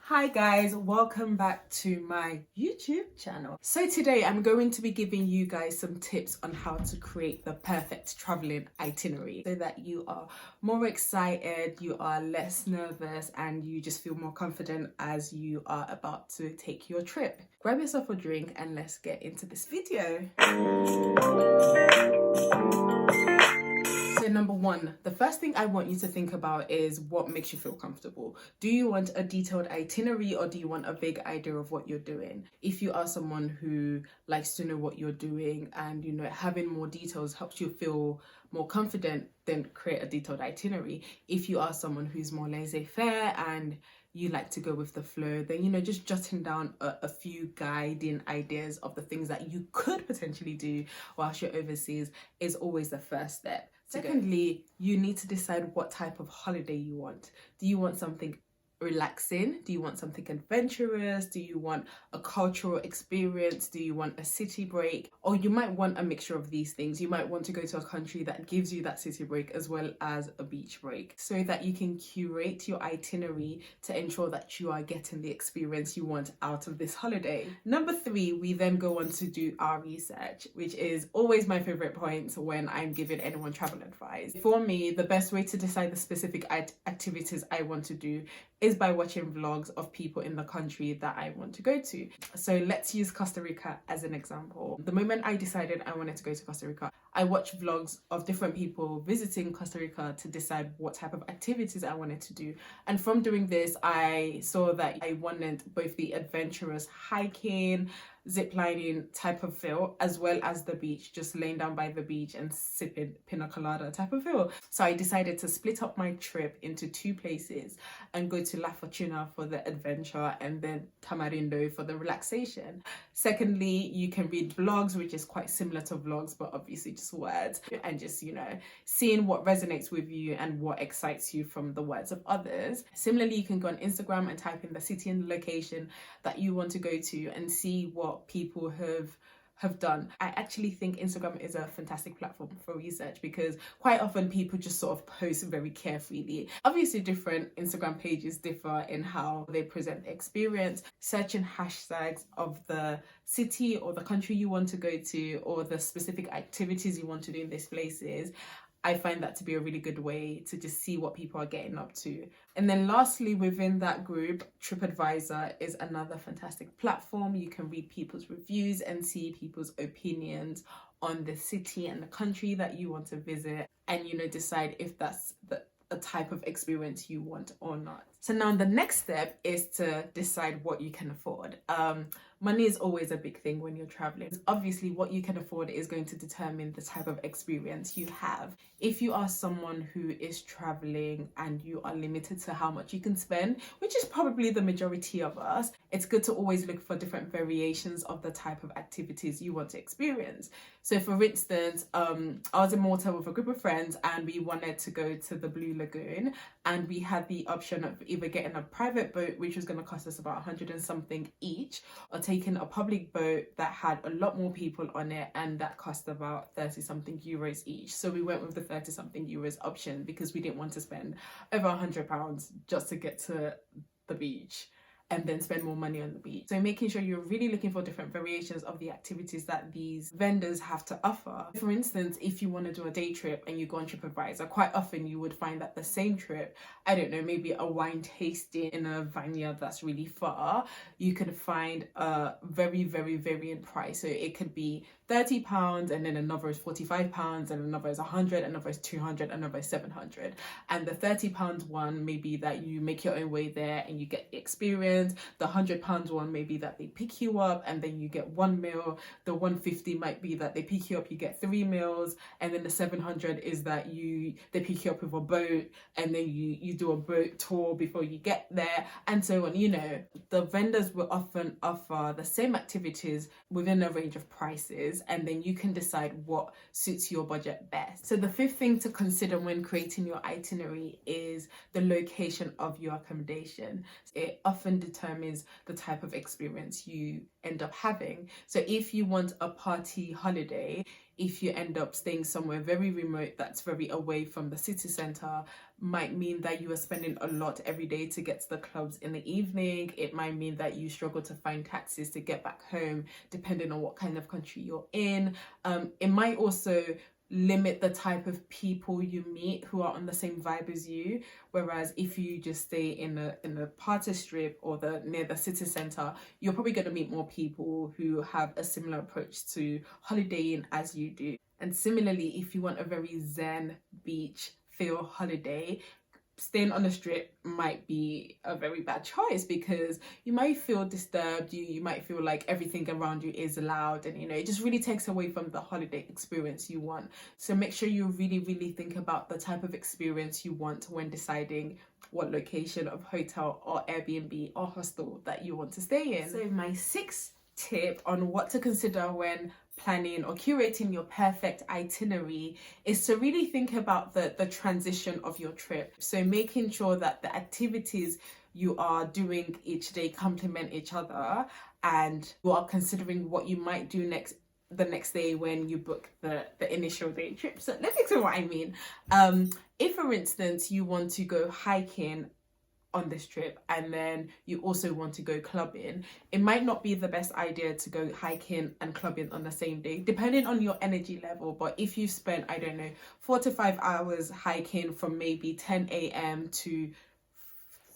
Hi guys, welcome back to my YouTube channel. So today I'm going to be giving you guys some tips on how to create the perfect traveling itinerary so that you are more excited, you are less nervous, and you just feel more confident as you are about to take your trip. Grab yourself a drink and let's get into this video. So number one, the first thing I want you to think about is what makes you feel comfortable. Do you want a detailed itinerary or do you want a vague idea of what you're doing? If you are someone who likes to know what you're doing and having more details helps you feel more confident, then create a detailed itinerary. If you are someone who's more laissez-faire and you like to go with the flow, then just jotting down a few guiding ideas of the things that you could potentially do whilst you're overseas is always the first step. Secondly, you need to decide what type of holiday you want. Do you want something relaxing? Do you want something adventurous? Do you want a cultural experience? Do you want a city break? Or you might want a mixture of these things. You might want to go to a country that gives you that city break as well as a beach break, so that you can curate your itinerary to ensure that you are getting the experience you want out of this holiday. Number three, we then go on to do our research, which is always my favorite point when I'm giving anyone travel advice. For me, the best way to decide the specific activities I want to do is by watching vlogs of people in the country that I want to go to. So let's use Costa Rica as an example. The moment I decided I wanted to go to Costa Rica, I watched vlogs of different people visiting Costa Rica to decide what type of activities I wanted to do. And from doing this, I saw that I wanted both the adventurous hiking, ziplining type of feel, as well as the beach, just laying down by the beach and sipping pina colada type of feel. So I decided to split up my trip into two places and go to La Fortuna for the adventure and then Tamarindo for the relaxation. Secondly, you can read blogs, which is quite similar to vlogs, but obviously just words, and just, seeing what resonates with you and what excites you from the words of others. Similarly, you can go on Instagram and type in the city and the location that you want to go to and see what people have done. I actually think Instagram is a fantastic platform for research because quite often people just sort of post very carefully. Obviously, different Instagram pages differ in how they present the experience. Searching hashtags of the city or the country you want to go to or the specific activities you want to do in these places, I find that to be a really good way to just see what people are getting up to. And then lastly, within that group, TripAdvisor is another fantastic platform. You can read people's reviews and see people's opinions on the city and the country that you want to visit and, decide if that's a type of experience you want or not. So now the next step is to decide what you can afford. Money is always a big thing when you're traveling. Obviously, what you can afford is going to determine the type of experience you have. If you are someone who is traveling and you are limited to how much you can spend, which is probably the majority of us, it's good to always look for different variations of the type of activities you want to experience. So for instance, I was in Malta with a group of friends and we wanted to go to the Blue Lagoon, and we had the option of either getting a private boat, which was going to cost us about 100 and something each, or taking a public boat that had a lot more people on it and that cost about 30 something euros each. So we went with the 30 something euros option because we didn't want to spend over £100 just to get to the beach and then spend more money on the beach. So making sure you're really looking for different variations of the activities that these vendors have to offer. For instance, if you want to do a day trip and you go on TripAdvisor, quite often you would find that the same trip, I don't know, maybe a wine tasting in a vineyard that's really far, you can find a very, very varying price. So it could be £30 and then another is £45 and another is 100, another is 200, another is 700. And the £30 one may be that you make your own way there and you get the experience. The £100 one may be that they pick you up and then you get one meal. The 150 might be that they pick you up, you get 3 meals, and then the 700 is that they pick you up with a boat and then you do a boat tour before you get there, and so on. The vendors will often offer the same activities within a range of prices, and then you can decide what suits your budget best. So the fifth thing to consider when creating your itinerary is the location of your accommodation. It often determines the type of experience you end up having. So if you want a party holiday, if you end up staying somewhere very remote that's very away from the city centre, might mean that you are spending a lot every day to get to the clubs in the evening. It might mean that you struggle to find taxis to get back home, depending on what kind of country you're in. It might also limit the type of people you meet who are on the same vibe as you. Whereas if you just stay in the party strip or near the city centre, you're probably going to meet more people who have a similar approach to holidaying as you do. And similarly, if you want a very zen beach feel holiday, staying on the strip might be a very bad choice, because you might feel disturbed, you might feel like everything around you is loud, and it just really takes away from the holiday experience you want. So make sure you really think about the type of experience you want when deciding what location of hotel or Airbnb or hostel that you want to stay in. So my sixth tip on what to consider when planning or curating your perfect itinerary is to really think about the transition of your trip. So making sure that the activities you are doing each day complement each other, and you are considering what you might do the next day when you book the initial day trip. So let me explain what I mean. If, for instance, you want to go hiking on this trip and then you also want to go clubbing, it might not be the best idea to go hiking and clubbing on the same day, depending on your energy level. But if you've spent, I don't know, 4 to 5 hours hiking from maybe 10 a.m. to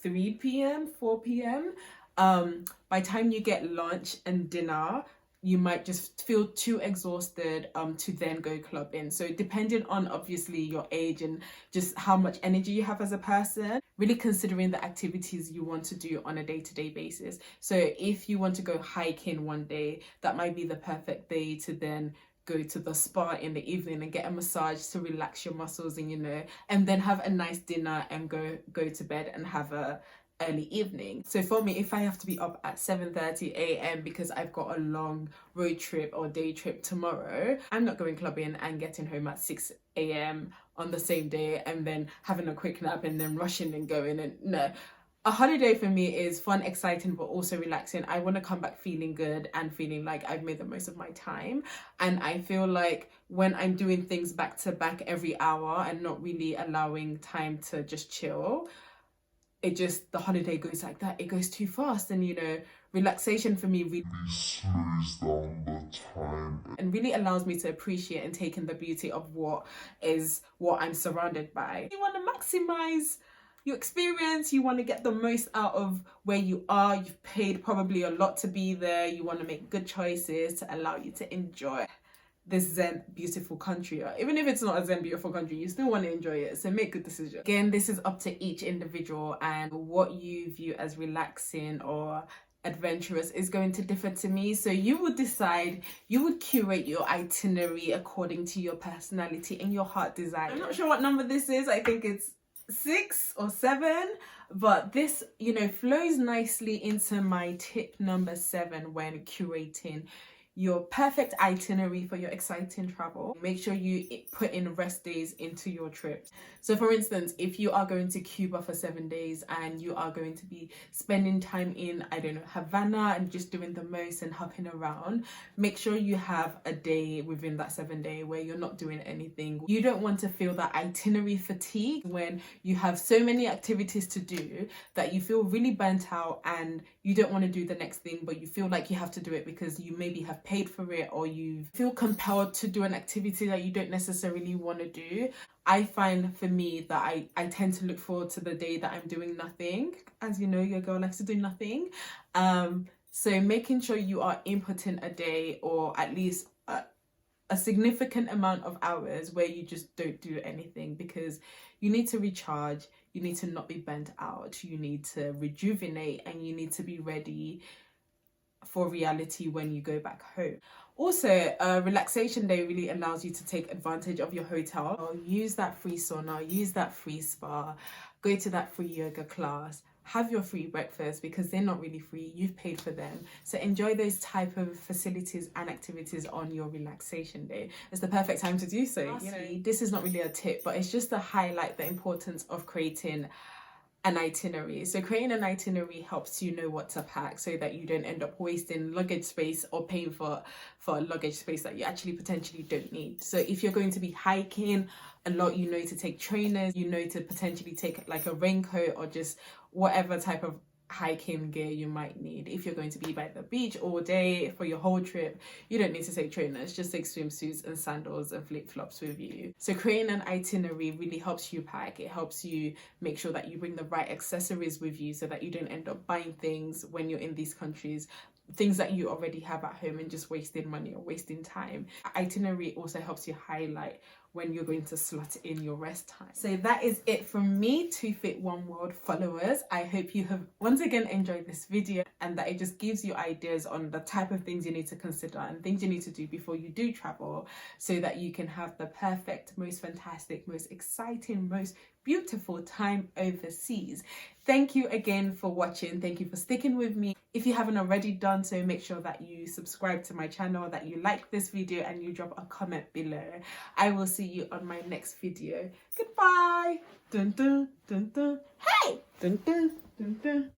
3 p.m, 4 p.m, by the time you get lunch and dinner, you might just feel too exhausted to then go clubbing. So depending on obviously your age and just how much energy you have as a person, really considering the activities you want to do on a day-to-day basis. So if you want to go hiking one day, that might be the perfect day to then go to the spa in the evening and get a massage to relax your muscles, and then have a nice dinner and go to bed and have a early evening. So for me, if I have to be up at 7:30 a.m. because I've got a long road trip or day trip tomorrow, I'm not going clubbing and getting home at 6 a.m. on the same day and then having a quick nap and then rushing and going. And no, a holiday for me is fun, exciting, but also relaxing. I want to come back feeling good and feeling like I've made the most of my time. And I feel like when I'm doing things back to back every hour and not really allowing time to just chill, the holiday goes like that. It goes too fast, and relaxation for me really slows down the time and really allows me to appreciate and take in the beauty of what I'm surrounded by. You want to maximize your experience, you want to get the most out of where you are. You've paid probably a lot to be there. You want to make good choices to allow you to enjoy this zen beautiful country. Or even if it's not a zen beautiful country, you still want to enjoy it, so make good decisions. Again, this is up to each individual, and what you view as relaxing or adventurous is going to differ to me. So you would decide, you would curate your itinerary according to your personality and your heart desire. I'm not sure what number this is. I think it's 6 or 7, but this flows nicely into my tip number 7 when curating your perfect itinerary for your exciting travel. Make sure you put in rest days into your trips. So for instance, if you are going to Cuba for 7 days and you are going to be spending time in, I don't know, Havana and just doing the most and hopping around, make sure you have a day within that 7 day where you're not doing anything. You don't want to feel that itinerary fatigue when you have so many activities to do that you feel really burnt out and you don't want to do the next thing, but you feel like you have to do it because you maybe have paid for it, or you feel compelled to do an activity that you don't necessarily want to do. I find for me that I tend to look forward to the day that I'm doing nothing. As you know, your girl likes to do nothing. So making sure you are inputting a day, or at least a significant amount of hours where you just don't do anything, because you need to recharge, you need to not be burnt out, you need to rejuvenate, and you need to be ready for reality when you go back home. Also, a relaxation day really allows you to take advantage of your hotel. Use that free sauna, use that free spa, go to that free yoga class, have your free breakfast, because they're not really free, you've paid for them. So enjoy those type of facilities and activities on your relaxation day. It's the perfect time to do so. This is not really a tip, but it's just to highlight the importance of creating an itinerary. So creating an itinerary helps you know what to pack so that you don't end up wasting luggage space or paying for luggage space that you actually potentially don't need. So if you're going to be hiking a lot, you know to take trainers, you know to potentially take like a raincoat or just whatever type of hiking gear you might need. If you're going to be by the beach all day for your whole trip, you don't need to take trainers, just take swimsuits and sandals and flip-flops with you. So creating an itinerary really helps you pack. It helps you make sure that you bring the right accessories with you so that you don't end up buying things when you're in these countries, things that you already have at home, and just wasting money or wasting time. Itinerary also helps you highlight when you're going to slot in your rest time. So that is it from me, 2 Fit 1 World followers. I hope you have once again enjoyed this video and that it just gives you ideas on the type of things you need to consider and things you need to do before you do travel so that you can have the perfect, most fantastic, most exciting, most beautiful time overseas. Thank you again for watching. Thank you for sticking with me. If you haven't already done so, make sure that you subscribe to my channel, that you like this video, and you drop a comment below. I will see you on my next video. Goodbye. Dun dun dun dun. Hey. Dun dun dun dun.